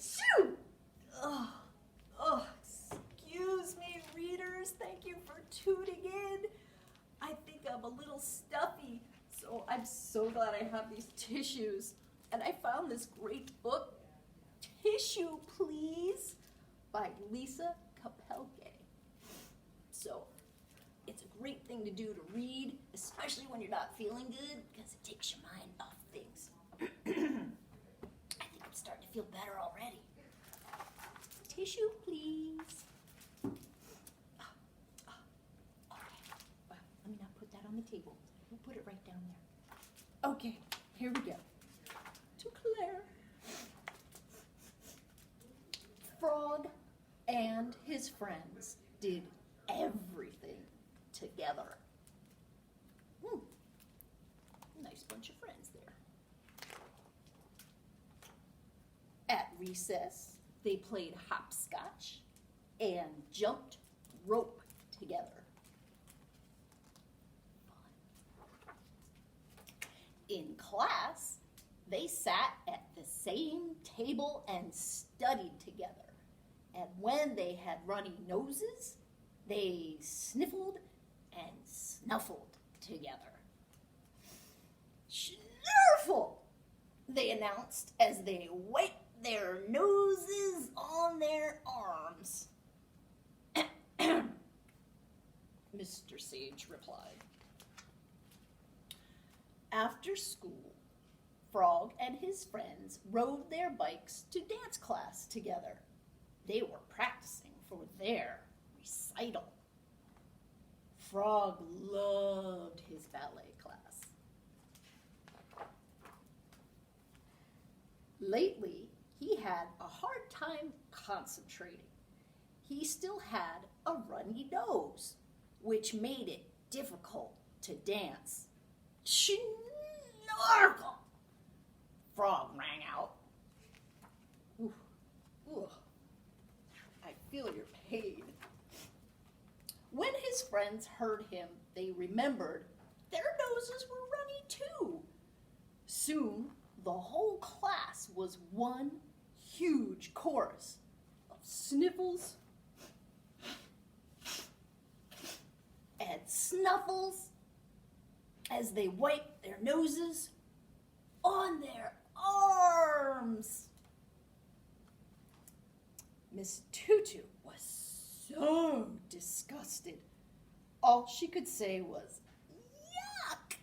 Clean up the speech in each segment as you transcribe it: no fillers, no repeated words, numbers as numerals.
Shoo! Oh, excuse me, readers. Thank you for tuning in. I think I'm a little stuffy, so I'm so glad I have these tissues. And I found this great book, Tissue Please, by Lisa Kapelke. So it's a great thing to do to read, especially when you're not feeling good, because it takes your mind off things. I think I'm starting to feel better already. Tissue, please. Okay. Well, let me not put that on the table. We'll put it right down there. Okay, here we go. To Claire. Frog and his friends did everything together. Nice bunch of friends there. At recess, they played hopscotch and jumped rope together. Fun. In class, they sat at the same table and studied together. And when they had runny noses, they sniffled and snuffled together. Snurfle, they announced as they wiped their noses on their arms. Mr. Sage replied. After school, Frog and his friends rode their bikes to dance class together. They were practicing for their recital. Frog loved his ballet class. Lately, he had a hard time concentrating. He still had a runny nose, which made it difficult to dance. Snorkel! Frog rang out. Ooh, ooh. I feel your pain. When his friends heard him, they remembered their noses were runny too. Soon, the whole class was one huge chorus of sniffles and snuffles as they wiped their noses on their arms. Miss Tutu was so disgusted. All she could say was, yuck!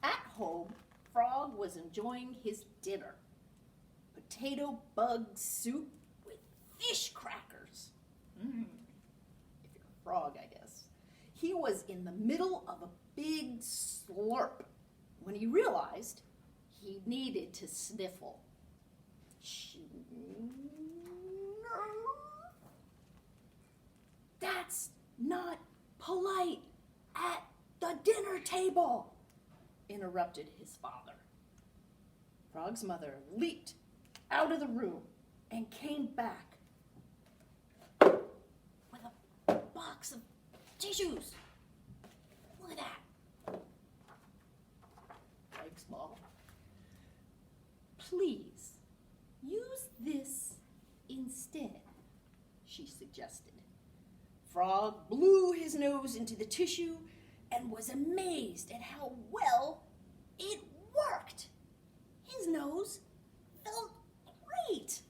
At home, Frog was enjoying his dinner. Potato bug soup with fish crackers. If you're a frog, I guess. He was in the middle of a big slurp when he realized he needed to sniffle. That's not polite at the dinner table, interrupted his father. Frog's mother leaped out of the room and came back with a box of tissues. Look at that. Like small. Please, use this instead, she suggested. Frog blew his nose into the tissue and was amazed at how well it worked. His nose felt great.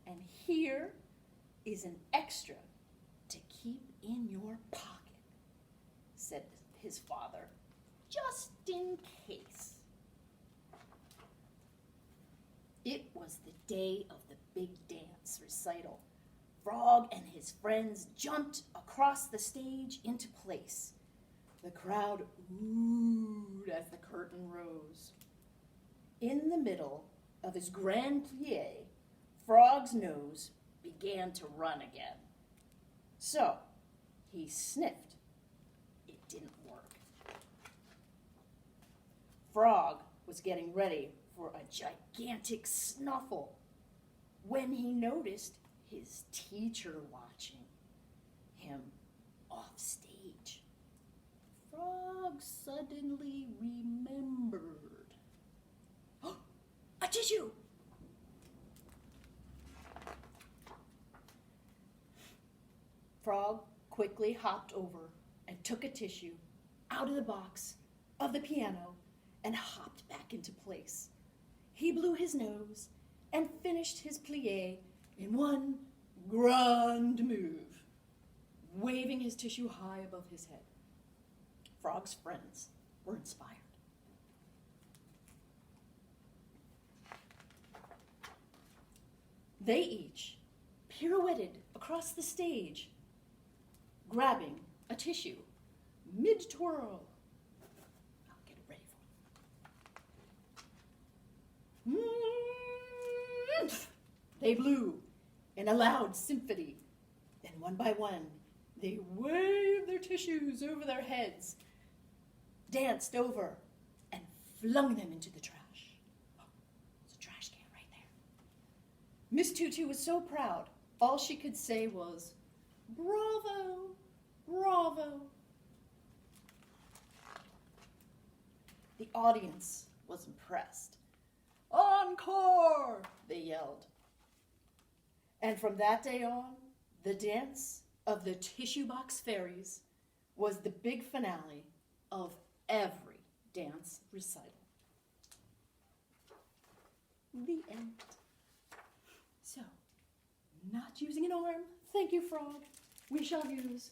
And here is an extra to keep in your pocket, said his father, just in case. It was the day of the big dance recital. Frog and his friends jumped across the stage into place. The crowd oohed as the curtain rose. In the middle of his grand plie, Frog's nose began to run again. So he sniffed. It didn't work. Frog was getting ready for a gigantic snuffle when he noticed his teacher watching him off stage. Frog suddenly remembered quickly hopped over and took a tissue out of the box of the piano and hopped back into place. He blew his nose and finished his plie in one grand move, waving his tissue high above his head. Frog's friends were inspired. They each pirouetted across the stage, grabbing a tissue mid-twirl. I'll get it ready for you. They blew in a loud symphony. Then one by one, they waved their tissues over their heads, danced over, and flung them into the trash. Oh, there's a trash can right there. Miss Tutu was so proud, all she could say was, "Bravo, bravo." The audience was impressed. "Encore!" they yelled. And from that day on, the dance of the Tissue Box Fairies was the big finale of every dance recital. The end. So, not using an arm, thank you, Frog. We shall use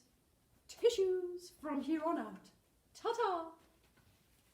tissues from here on out. Ta-ta!